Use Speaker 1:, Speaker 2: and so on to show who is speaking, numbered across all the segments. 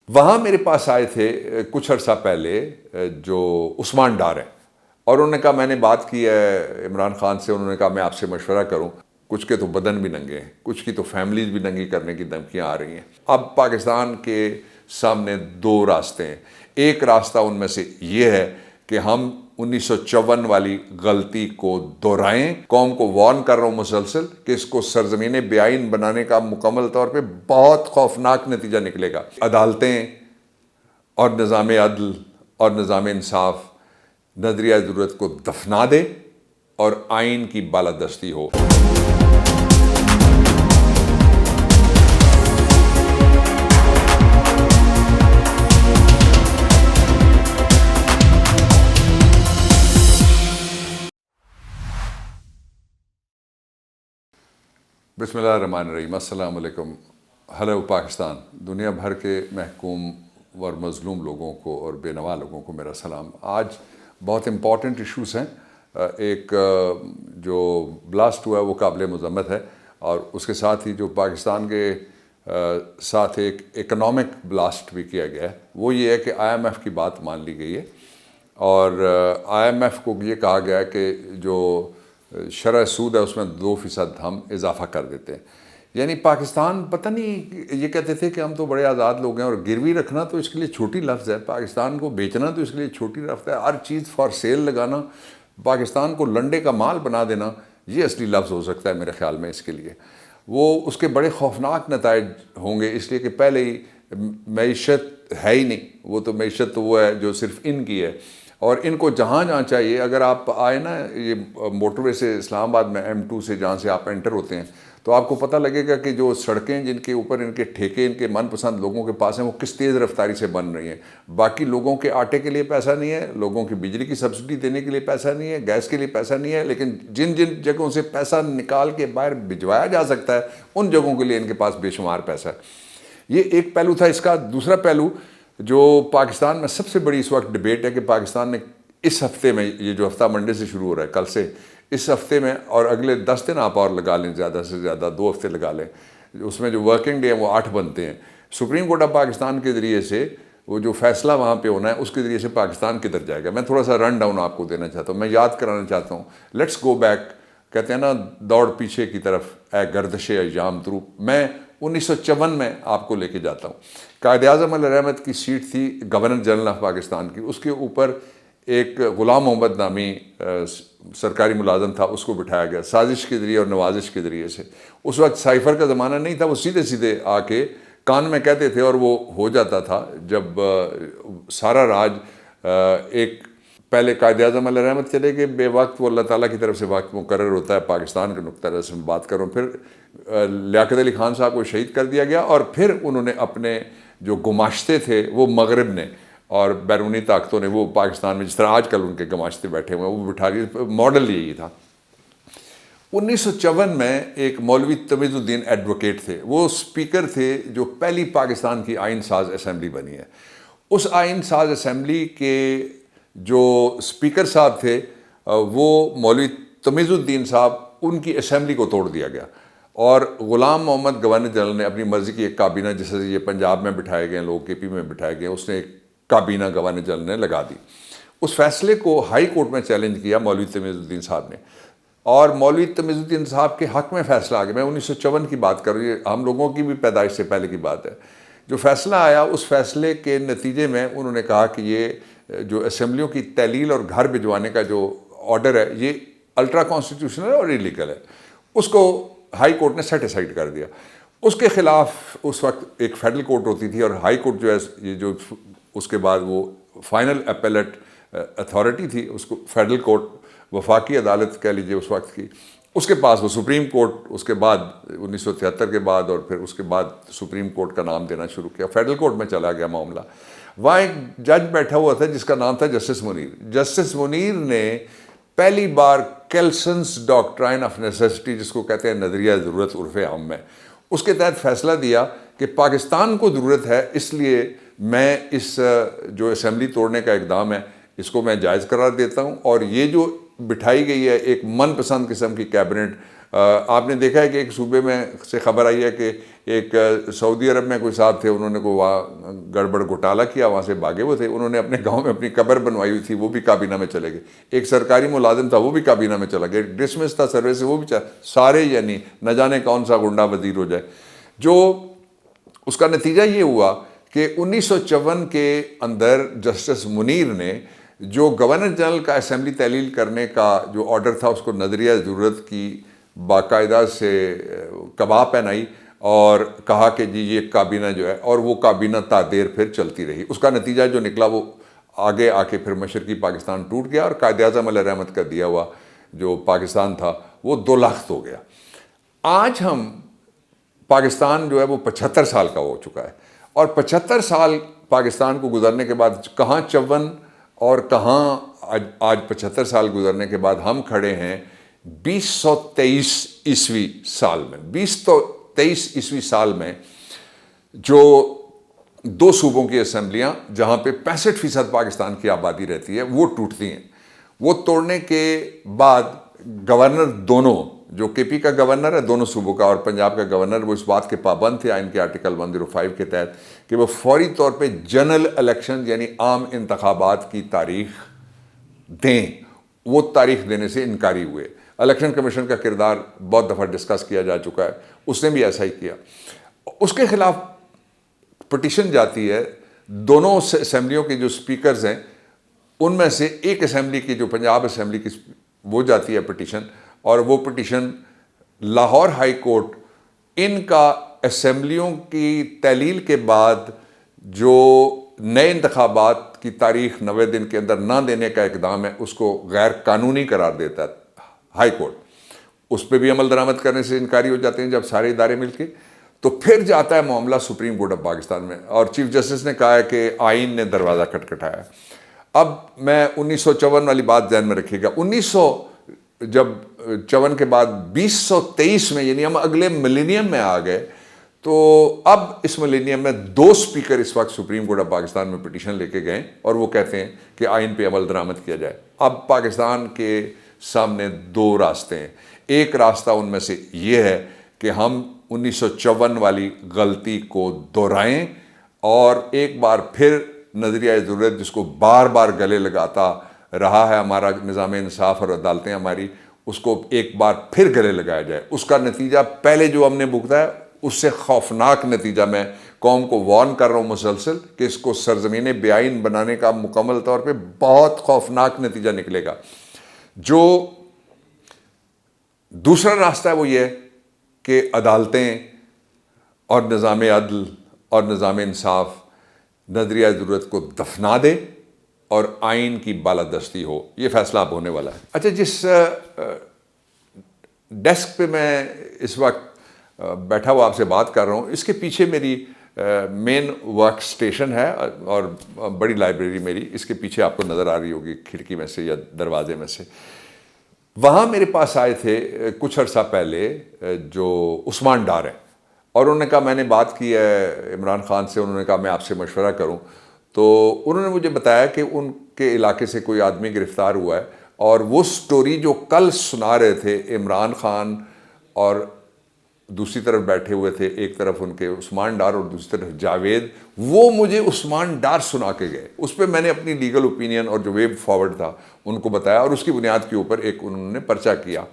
Speaker 1: وہاں میرے پاس آئے تھے کچھ عرصہ پہلے جو عثمان ڈار ہیں، اور انہوں نے کہا میں نے بات کی ہے عمران خان سے، انہوں نے کہا میں آپ سے مشورہ کروں، کچھ کے تو بدن بھی ننگے ہیں، کچھ کی تو فیملیز بھی ننگی کرنے کی دھمکیاں آ رہی ہیں۔ اب پاکستان کے سامنے دو راستے ہیں، ایک راستہ ان میں سے یہ ہے کہ ہم 1954 والی غلطی کو دہرائیں۔ قوم کو وارن کر رہا ہوں مسلسل کہ اس کو سرزمین بے آئین بنانے کا مکمل طور پہ بہت خوفناک نتیجہ نکلے گا۔ عدالتیں اور نظام عدل اور نظام انصاف نظریہ ضرورت کو دفنا دے اور آئین کی بالادستی ہو۔ بسم اللہ الرحمن الرحیم، السلام علیکم۔ ہیلو پاکستان، دنیا بھر کے محکوم اور مظلوم لوگوں کو اور بے نوا لوگوں کو میرا سلام۔ آج بہت امپورٹنٹ ایشوز ہیں۔ ایک جو بلاسٹ ہوا ہے وہ قابل مذمت ہے، اور اس کے ساتھ ہی جو پاکستان کے ساتھ ایک اکنامک بلاسٹ بھی کیا گیا ہے، وہ یہ ہے کہ آئی ایم ایف کی بات مان لی گئی ہے، اور آئی ایم ایف کو یہ کہا گیا ہے کہ جو شرح سود ہے اس میں 2% ہم اضافہ کر دیتے ہیں۔ یعنی پاکستان پتہ نہیں، یہ کہتے تھے کہ ہم تو بڑے آزاد لوگ ہیں، اور گروی رکھنا تو اس کے لیے چھوٹی لفظ ہے، پاکستان کو بیچنا تو اس کے لیے چھوٹی لفظ ہے، ہر چیز فار سیل لگانا، پاکستان کو لنڈے کا مال بنا دینا، یہ اصلی لفظ ہو سکتا ہے میرے خیال میں اس کے لیے۔ وہ اس کے بڑے خوفناک نتائج ہوں گے، اس لیے کہ پہلے ہی معیشت ہے ہی نہیں، وہ تو معیشت تو وہ ہے جو صرف ان کی ہے، اور ان کو جہاں جہاں چاہیے، اگر آپ آئے نا یہ موٹر وے سے اسلام آباد میں M2 سے جہاں سے آپ انٹر ہوتے ہیں، تو آپ کو پتہ لگے گا کہ جو سڑکیں جن کے اوپر ان کے ٹھیکے ان کے من پسند لوگوں کے پاس ہیں، وہ کس تیز رفتاری سے بن رہی ہیں۔ باقی لوگوں کے آٹے کے لیے پیسہ نہیں ہے، لوگوں کی بجلی کی سبسڈی دینے کے لیے پیسہ نہیں ہے، گیس کے لیے پیسہ نہیں ہے، لیکن جن جن جگہوں سے پیسہ نکال کے باہر بھجوایا جا سکتا ہے ان جگہوں کے لیے ان کے پاس بے شمار پیسہ ہے۔ یہ ایک پہلو تھا۔ اس کا دوسرا پہلو جو پاکستان میں سب سے بڑی اس وقت ڈبیٹ ہے کہ پاکستان نے اس ہفتے میں، یہ جو ہفتہ منڈے سے شروع ہو رہا ہے کل سے، اس ہفتے میں اور اگلے 10 دن آپ اور لگا لیں، زیادہ سے زیادہ 2 ہفتے لگا لیں، اس میں جو ورکنگ ڈے ہیں وہ 8 بنتے ہیں۔ سپریم کورٹ آف پاکستان کے ذریعے سے وہ جو فیصلہ وہاں پہ ہونا ہے اس کے ذریعے سے پاکستان کدھر جائے گا، میں تھوڑا سا رن ڈاؤن آپ کو دینا چاہتا ہوں، میں یاد کرانا چاہتا ہوں۔ لیٹس گو بیک، کہتے ہیں نا دوڑ پیچھے کی طرف، اے گردش ایام ترو۔ میں 1954 میں آپ کو لے کے جاتا ہوں۔ قائد اعظم علیہ رحمت کی سیٹ تھی گورنر جنرل آف پاکستان کی، اس کے اوپر ایک غلام محمد نامی سرکاری ملازم تھا، اس کو بٹھایا گیا سازش کے ذریعے اور نوازش کے ذریعے سے۔ اس وقت سائفر کا زمانہ نہیں تھا، وہ سیدھے سیدھے آ کے کان میں کہتے تھے اور وہ ہو جاتا تھا۔ جب سارا راج ایک پہلے قائد اعظم علیہ رحمت چلے گئے بے وقت، وہ اللہ تعالیٰ کی طرف سے وقت مقرر ہوتا ہے، پاکستان کے نقطہ نظر سے بات کروں، پھر لیاقت علی خان صاحب کو شہید کر دیا گیا، اور پھر انہوں نے اپنے جو گماشتے تھے وہ مغرب نے اور بیرونی طاقتوں نے وہ پاکستان میں، جس طرح آج کل ان کے گماشتے بیٹھے ہوئے ہیں، وہ بٹھا کے ماڈل یہی تھا۔ 1954 میں ایک مولوی تمیز الدین ایڈوکیٹ تھے، وہ اسپیکر تھے جو پہلی پاکستان کی آئین ساز اسمبلی بنی ہے۔ اس آئین ساز اسمبلی کے جو اسپیکر صاحب تھے وہ مولوی تمیز الدین صاحب، ان کی اسمبلی کو توڑ دیا گیا، اور غلام محمد گورنر جنرل نے اپنی مرضی کی ایک کابینہ، جیسے یہ پنجاب میں بٹھائے گئے لوگ، KP میں بٹھائے گئے، اس نے ایک کابینہ گورنر جنرل نے لگا دی۔ اس فیصلے کو ہائی کورٹ میں چیلنج کیا مولوی تمیز الدین صاحب نے، اور مولوی تمیز الدین صاحب کے حق میں فیصلہ آ گیا۔ میں 1954 کی بات کر رہی ہوں، ہم لوگوں کی بھی پیدائش سے پہلے کی بات ہے۔ جو فیصلہ آیا، اس فیصلے کے نتیجے میں انہوں نے کہا کہ یہ جو اسمبلیوں کی تحلیل اور گھر بھجوانے کا جو آرڈر ہے، یہ الٹرا کانسٹیٹیوشنل ہے اور انلیگل ہے۔ اس کو ہائی کورٹ نے سیٹ اسائڈ کر دیا۔ اس کے خلاف اس وقت ایک فیڈرل کورٹ ہوتی تھی، اور ہائی کورٹ جو ہے یہ جو اس کے بعد وہ فائنل اپیلیٹ اتھارٹی تھی، اس کو فیڈرل کورٹ، وفاقی عدالت کہہ لیجیے اس وقت کی، اس کے پاس وہ سپریم کورٹ، اس کے بعد 1973 کے بعد، اور پھر اس کے بعد سپریم کورٹ کا نام دینا شروع کیا، فیڈرل کورٹ میں چلا گیا معاملہ۔ وہاں ایک جج بیٹھا ہوا تھا جس کا نام تھا جسٹس منیر۔ جسٹس منیر نے پہلی بار کیلسنس ڈاکٹرائن آف نیسیسٹی، جس کو کہتے ہیں نظریہ ضرورت عرف عام میں، اس کے تحت فیصلہ دیا کہ پاکستان کو ضرورت ہے، اس لیے میں اس جو اسمبلی توڑنے کا اقدام ہے اس کو میں جائز قرار دیتا ہوں، اور یہ جو بٹھائی گئی ہے ایک من پسند قسم کی کیبنٹ آپ نے دیکھا ہے کہ ایک صوبے میں سے خبر آئی ہے کہ ایک سعودی عرب میں کوئی صاحب تھے، انہوں نے کوئی وہاں گڑبڑ گھوٹالہ کیا، وہاں سے بھاگے ہوئے تھے، انہوں نے اپنے گاؤں میں اپنی قبر بنوائی ہوئی تھی، وہ بھی کابینہ میں چلے گئے۔ ایک سرکاری ملازم تھا، وہ بھی کابینہ میں چلا گیا۔ ایک ڈسمس تھا سروس سے، وہ بھی سارے یعنی نہ جانے کون سا گنڈا وزیر ہو جائے۔ جو اس کا نتیجہ یہ ہوا کہ 1954 کے اندر جسٹس منیر نے جو گورنر جنرل کا اسمبلی تحلیل کرنے کا جو آرڈر تھا، اس کو نظریہ ضرورت کی باقاعدہ سے کباہ پہنائی اور کہا کہ جی یہ کابینہ جو ہے، اور وہ کابینہ تا دیر پھر چلتی رہی۔ اس کا نتیجہ جو نکلا وہ آگے آ کے پھر مشرقی پاکستان ٹوٹ گیا، اور قائد اعظم علیہ رحمت کا دیا ہوا جو پاکستان تھا وہ دو لخت ہو گیا۔ آج ہم پاکستان جو ہے وہ 75 سال کا ہو چکا ہے، اور 75 سال پاکستان کو گزرنے کے بعد کہاں 54 اور کہاں آج 75 سال گزرنے کے بعد ہم کھڑے ہیں 2023 عیسوی سال میں۔ 2023 عیسوی سال میں جو دو صوبوں کی اسمبلیاں جہاں پہ 65% پاکستان کی آبادی رہتی ہے وہ ٹوٹتی ہیں۔ وہ توڑنے کے بعد گورنر دونوں، جو کے پی کا گورنر ہے دونوں صوبوں کا اور پنجاب کا گورنر، وہ اس بات کے پابند تھے آئین کے آرٹیکل 105 کے تحت کہ وہ فوری طور پہ جنرل الیکشن یعنی عام انتخابات کی تاریخ دیں۔ وہ تاریخ دینے سے انکاری ہوئے۔ الیکشن کمیشن کا کردار بہت دفعہ ڈسکس کیا جا چکا ہے، اس نے بھی ایسا ہی کیا۔ اس کے خلاف پٹیشن جاتی ہے، دونوں اسمبلیوں کے جو اسپیکرز ہیں ان میں سے ایک اسمبلی کی، جو پنجاب اسمبلی کی، وہ جاتی ہے پٹیشن، اور وہ پٹیشن لاہور ہائی کورٹ ان کا اسمبلیوں کی تحلیل کے بعد جو نئے انتخابات کی تاریخ 90 دن کے اندر نہ دینے کا اقدام ہے اس کو غیر قانونی قرار دیتا ہے ہائی کورٹ۔ اس پہ بھی عمل درآمد کرنے سے انکاری ہو جاتے ہیں جب سارے ادارے مل کے۔ تو پھر جاتا ہے معاملہ سپریم کورٹ آف پاکستان میں، اور چیف جسٹس نے کہا ہے کہ آئین نے دروازہ کھٹکھٹایا۔ اب میں 1954 والی بات ذہن میں رکھیے گا، جب 54 کے بعد 2023 میں یعنی ہم اگلے ملینیم میں آ گئے، تو اب اس ملینیم میں دو سپیکر اس وقت سپریم کورٹ آف پاکستان میں پٹیشن لے کے گئے اور وہ کہتے ہیں کہ آئین پہ عمل درآمد کیا جائے۔ اب پاکستان کے سامنے دو راستے ہیں۔ ایک راستہ ان میں سے یہ ہے کہ ہم 1954 والی غلطی کو دہرائیں اور ایک بار پھر نظریہ ضرورت، جس کو بار بار گلے لگاتا رہا ہے ہمارا نظام انصاف اور عدالتیں ہماری، اس کو ایک بار پھر گلے لگایا جائے۔ اس کا نتیجہ پہلے جو ہم نے بھگتا ہے اس سے خوفناک نتیجہ، میں قوم کو وارن کر رہا ہوں مسلسل کہ اس کو سرزمین بے آئین بنانے کا مکمل طور پہ بہت خوفناک نتیجہ نکلے گا۔ جو دوسرا راستہ ہے وہ یہ کہ عدالتیں اور نظام عدل اور نظام انصاف نظریہ ضرورت کو دفنا دے اور آئین کی بالادستی ہو۔ یہ فیصلہ اب ہونے والا ہے۔ اچھا، جس ڈیسک پہ میں اس وقت بیٹھا ہوا آپ سے بات کر رہا ہوں، اس کے پیچھے میری مین ورک سٹیشن ہے اور بڑی لائبریری میری اس کے پیچھے آپ کو نظر آ رہی ہوگی کھڑکی میں سے یا دروازے میں سے۔ وہاں میرے پاس آئے تھے کچھ عرصہ پہلے جو عثمان ڈار ہیں، اور انہوں نے کہا میں نے بات کی ہے عمران خان سے، انہوں نے کہا میں آپ سے مشورہ کروں۔ تو انہوں نے مجھے بتایا کہ ان کے علاقے سے کوئی آدمی گرفتار ہوا ہے، اور وہ سٹوری جو کل سنا رہے تھے عمران خان اور دوسری طرف بیٹھے ہوئے تھے، ایک طرف ان کے عثمان ڈار اور دوسری طرف جاوید، وہ مجھے عثمان ڈار سنا کے گئے۔ اس پہ میں نے اپنی لیگل اوپینین اور جو ویب فارورڈ تھا ان کو بتایا، اور اس کی بنیاد کے اوپر ایک انہوں نے پرچہ کیا۔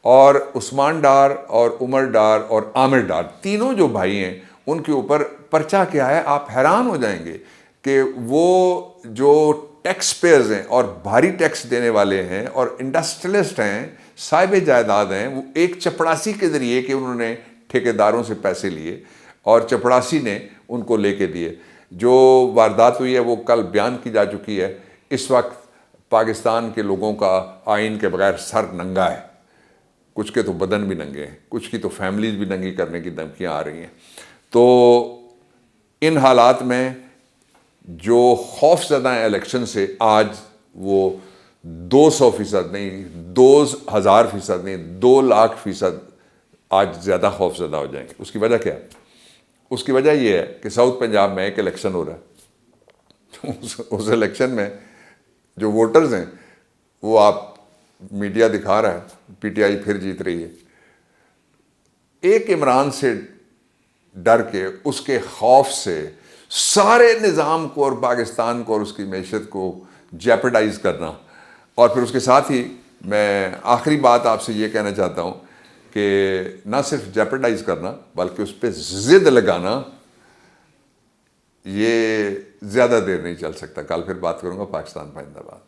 Speaker 1: اور عثمان ڈار اور عمر ڈار اور عامر ڈار، تینوں جو بھائی ہیں، ان کے اوپر پرچہ کیا ہے، آپ حیران ہو جائیں گے کہ وہ جو ٹیکس پیئرز ہیں اور بھاری ٹیکس دینے والے ہیں اور انڈسٹریلسٹ ہیں، صاحب جائیداد ہیں، وہ ایک چپڑاسی کے ذریعے کہ انہوں نے ٹھیکیداروں سے پیسے لیے اور چپڑاسی نے ان کو لے کے دیے۔ جو واردات ہوئی ہے وہ کل بیان کی جا چکی ہے۔ اس وقت پاکستان کے لوگوں کا آئین کے بغیر سر ننگا ہے، کچھ کے تو بدن بھی ننگے ہیں، کچھ کی تو فیملیز بھی ننگی کرنے کی دھمکیاں آ رہی ہیں۔ تو ان حالات میں جو خوف زدہ ہیں الیکشن سے، آج وہ 200% نہیں، 2000% نہیں، 2,00,000% آج زیادہ خوف زدہ ہو جائیں گے۔ اس کی وجہ کیا ہے؟ اس کی وجہ یہ ہے کہ ساؤتھ پنجاب میں ایک الیکشن ہو رہا ہے، اس الیکشن میں جو ووٹرز ہیں وہ، آپ میڈیا دکھا رہا ہے، پی ٹی آئی پھر جیت رہی ہے، ایک عمران سے ڈر کے، اس کے خوف سے سارے نظام کو اور پاکستان کو اور اس کی معیشت کو جیپرڈائز کرنا. اور پھر اس کے ساتھ ہی میں آخری بات آپ سے یہ کہنا چاہتا ہوں کہ نہ صرف جیپرڈائز کرنا بلکہ اس پہ ضد لگانا، یہ زیادہ دیر نہیں چل سکتا. کل پھر بات کروں گا. پاکستان زندہ باد.